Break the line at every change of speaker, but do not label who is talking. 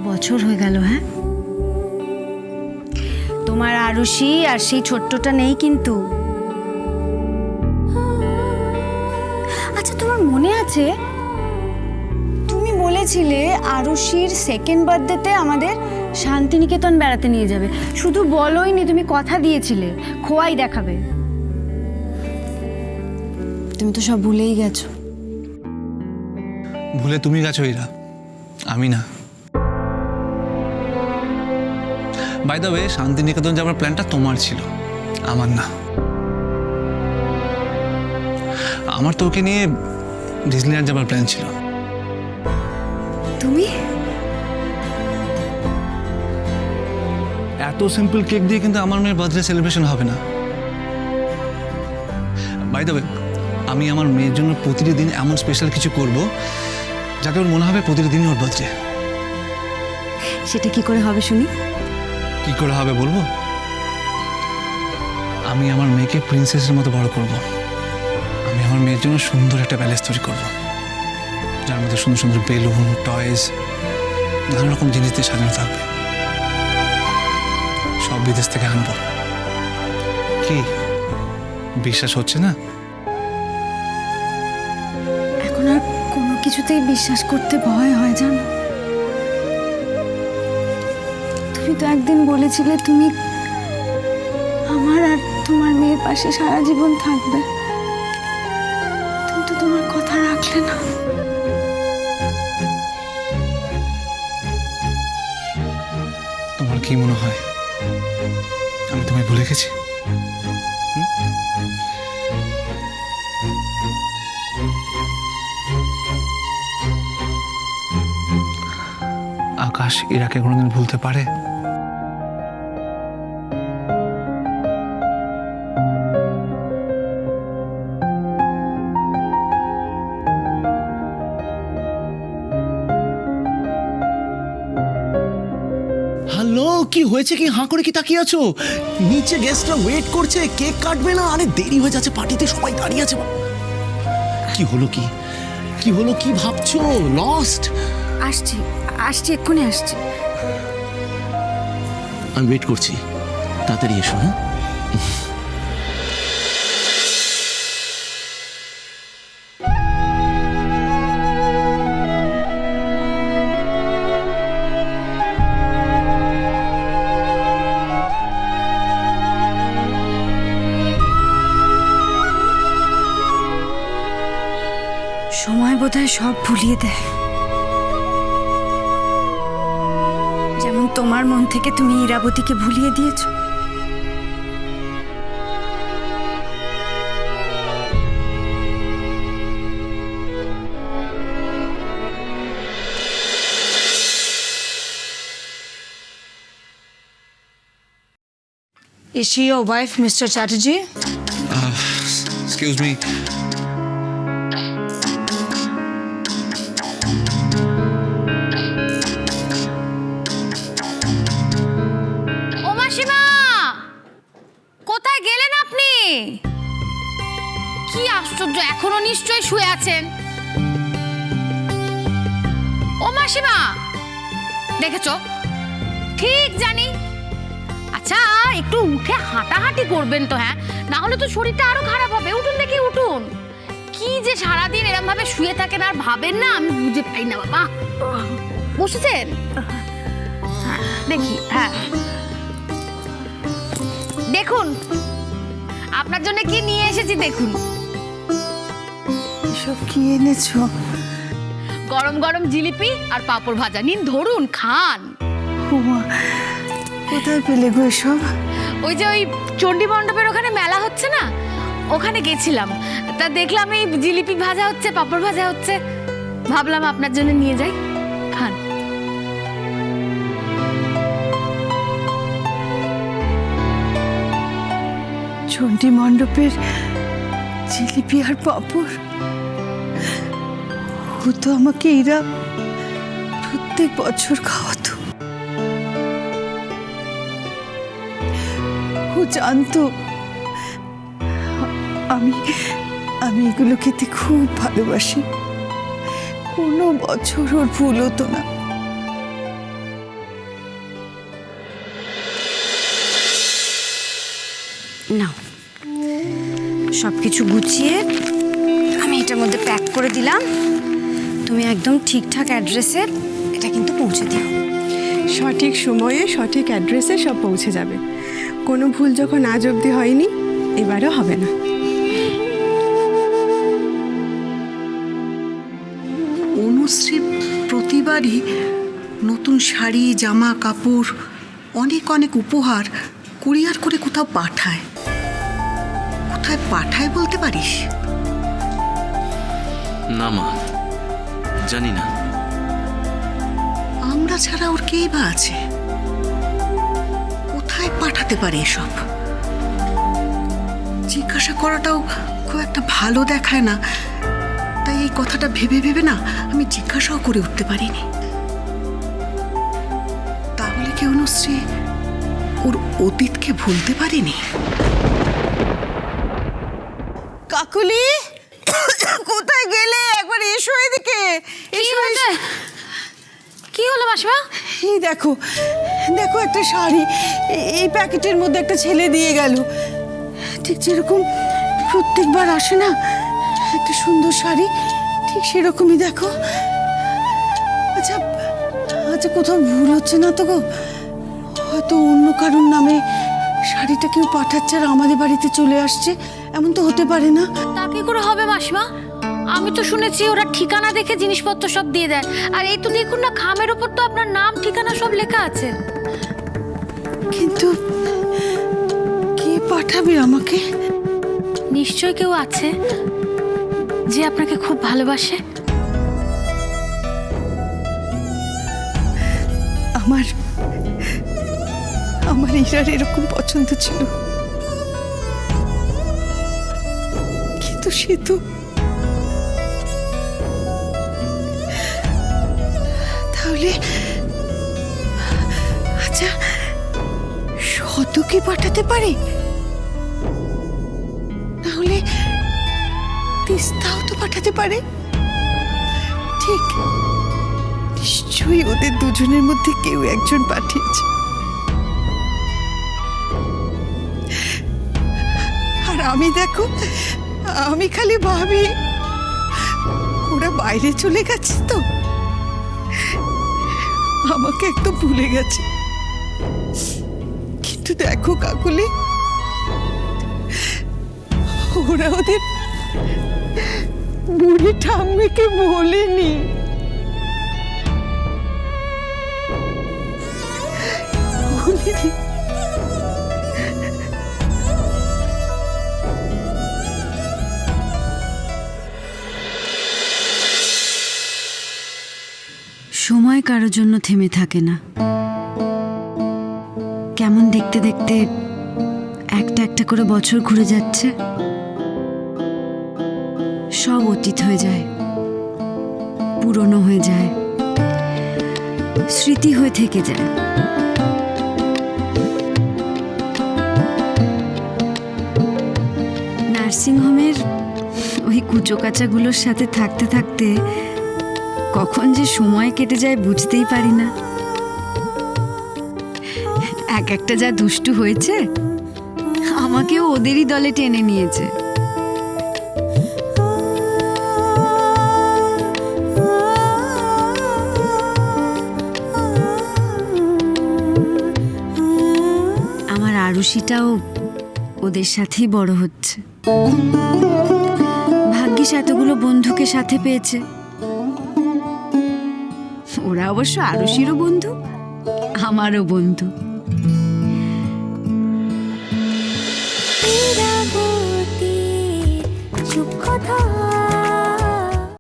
বছর হয়ে গেল। হ্যাঁ, তোমার আরুষি আর সেই ছোট্টটা নেই কিন্তু। আচ্ছা, তোমার মনে আছে তুমি বলেছিলে আরুষির সেকেন্ড বার্থডেতে আমাদের শান্তিনিকেতন বেড়াতে নিয়ে যাবে? শুধু বলোইনি, তুমি কথা দিয়েছিলে খোয়াই দেখাবে। তুমি তো সব ভুলেই গেছো।
ভুলে তুমি গেছো এরা, আমি না। বাই দ্য ওয়ে, শান্তিনিকেতন যাওয়ার প্ল্যানটা তোমার ছিল, আমার না। আমার তো ওকে নিয়ে ডিজনিল্যান্ড যাওয়ার প্ল্যান ছিল।
তুমি
এত সিম্পল কেক দিয়ে কিন্তু আমার মেয়ের বার্থডে সেলিব্রেশন হবে না। বাই দ্য ওয়ে, আমি আমার মেয়ের জন্য প্রতিটি দিন এমন স্পেশাল কিছু করব যাতে ওর মনে হবে প্রতিটি দিনই ওর বার্থডে।
সেটা কি করে হবে শুনি?
কি করে হবে বলবো? আমি আমার মেয়েকে প্রিন্সেসের মতো বড় করব। আমি আমার মেয়ের জন্য সুন্দর একটা প্যালেস তৈরি করব, যার মধ্যে সুন্দর সুন্দর বেলুন, টয়েস, নানা রকম জিনিস দিয়ে সাজানো থাকবে। সব বিদেশ থেকে আনবো। কি বিশ্বাস হচ্ছে না?
এখন আর কোনো কিছুতেই বিশ্বাস করতে ভয় হয় জানো। তুমি তো একদিন বলেছিলে তুমি আমার আর তোমার মেয়ের পাশে সারা জীবন থাকবে। তুমি তো তোমার কথা রাখলে না।
তোমার কি মনে হয় আমি তোমায় ভুলে গেছি? আকাশ ইরাকে কোনোদিন ভুলতে পারে?
হ্যালো, কি হয়েছে? কি হাঁ করে কি তাকিয়ে আছো? নিচে গেস্টরা ওয়েট করছে, কেক কাটবে না? আরে দেরি হয়ে যাচ্ছে, পার্টিতে সবাই দাঁড়িয়ে আছে। কি হলো? কি হলো? কি ভাবছো? লস্ট?
আসছি আসছি, এক্ষুনি আসছি।
আমি ওয়েট করছি, তাড়াতাড়ি এসো। হ্যাঁ,
সময় বোধহয় সব ভুলিয়ে দেয়। যেমন তোমার মন থেকে তুমি ইরাবতীকে ভুলিয়ে দিয়েছো।
Is she your wife, Mr. Chatterjee?
Excuse me.
ও মাসিমা, কোথায় গেলেন আপনি? কি আশ্চর্য, এখনো নিশ্চয়ই শুয়ে আছেন। ও মাসিমা, দেখেছো? ঠিক জানি। আচ্ছা, একটু উঠে হাঁটাহাঁটি করবেন তো। হ্যাঁ, না হলে তো শরীরটা আরো খারাপ হবে। উঠুন দেখি, উঠুন। কি যে সারাদিন এরম ভাবে শুয়ে থাকেন আর ভাবেন না, আমি বুঝে পাই না বাবা। বসেছেন? হ্যাঁ, দেখি। হ্যাঁ, দেখুন আপনার জন্য কি নিয়ে এসেছি, দেখুন।
এসব কি এনেছো?
গরম গরম জিলিপি আর পাঁপড় ভাজা। নিন, ধরুন, খান।
উমা, কোথায় পেলে গো এসব?
ওই যে ওই চণ্ডী মণ্ডপের ওখানে মেলা হচ্ছে না, ওখানে গেছিলাম। তা দেখলাম এই জিলিপি ভাজা হচ্ছে, পাঁপড় ভাজা হচ্ছে, ভাবলাম আপনার জন্য নিয়ে যাই, খান।
চণ্ডী মণ্ডপের জিলিপি আর পাঁপড়? ও তো আমাকে এরা প্রত্যেক বছর খাওয়াতো। ও জানতো আমি আমি এগুলো খেতে খুব ভালোবাসি। কোনো বছর ওর ভুল হতো না। নাও, সব কিছু গুছিয়ে আমি এটার মধ্যে প্যাক করে দিলাম। তুমি একদম ঠিকঠাক অ্যাড্রেসে এটা কিন্তু পৌঁছে দিও।
সঠিক সময়ে সঠিক অ্যাড্রেসে সব পৌঁছে যাবে। কোনো ভুল যখন আজ অবধি হয়নি, এবারও হবে না।
অনুশ্রী প্রতিবারই নতুন শাড়ি, জামা কাপড়, অনেক অনেক উপহার কুরিয়ার করে কোথাও পাঠায়। কোথায় পাঠায় বলতে পারিস?
না মা, জানি না।
আমরা ছাড়া ওর কেই বা আছে? কোথায় পাঠাতে পারে এসব? জিজ্ঞাসা করাটাও খুব একটা ভালো দেখায় না, তাই এই কথাটা ভেবে ভেবে না আমি জিজ্ঞাসাও করে উঠতে পারিনি। তাহলে কি অনুশ্রী ওর অতীতকে ভুলতে পারেনি?
কাকুলি, কোথায় গেলে? একবার এসো এদিকে। এসো এসো।
কি হলো মাসিমা?
এই দেখো, দেখো একটা শাড়ি এই প্যাকেটের মধ্যে একটা ছেলে দিয়ে গেল। ঠিক যেরকম প্রত্যেকবার আসে না একটা সুন্দর শাড়ি, ঠিক সেরকমই দেখো। আচ্ছা আচ্ছা, কোথাও ভুল হচ্ছে না তো গো? হয়তো অন্য কারোর নামে শাড়িটা কেউ পাঠাচ্ছে আর আমাদের বাড়িতে চলে আসছে, এমন তো হতে পারে না?
তা কি করে হবে মাসিমা? আমি তো শুনেছি ওরা ঠিকানা দেখে জিনিসপত্র সব দিয়ে দেয়। আর এই তো দেখুন না, খামের ওপর তো আপনার নাম ঠিকানা সব লেখা আছে।
কিন্তু কে পাঠাবে আমাকে?
নিশ্চয় কেউ আছে যে আপনাকে খুব ভালোবাসে।
আমার আমার ইরার এরকম পছন্দ ছিল, কিন্তু সে তো তাহলে আচ্ছা, শত কি পাঠাতে পারে? তাহলে তিস্তাও তো পাঠাতে পারে। ঠিক, নিশ্চয়ই ওদের দুজনের মধ্যে কেউ একজন পাঠিয়েছে। আর আমি দেখো, আমি খালি ভাবি ওরা বাইরে চলে গেছে তো, আমাকে একদম ভুলে গেছে। কিন্তু দেখো কাকুলি, ওরা ওদের বুড়ি ঠাম্মিকে বলেনি। বলেনি।
সময় কারোর জন্য থেমে থাকে না। কেমন দেখতে দেখতে একটা একটা করে বছর ঘুরে যাচ্ছে, সব অতীত হয়ে যায়, পুরনো হয়ে যায়, স্মৃতি হয়ে থেকে যায়। নার্সিংহোমের ওই কুচোকাচাগুলোর সাথে থাকতে থাকতে কখন যে সময় কেটে যায় বুঝতেই পারি না। এক একটা যা দুষ্টু হয়েছে, আমাকেও ওদেরই দলে টেনে নিয়েছে। আমার আরুষিটাও ওদের সাথেই বড় হচ্ছে। ভাগ্যিস এতগুলো বন্ধুকে সাথে পেয়েছে। ওরা অবশ্য আরুষিরও বন্ধু, আমারও বন্ধু।
চুপ কথা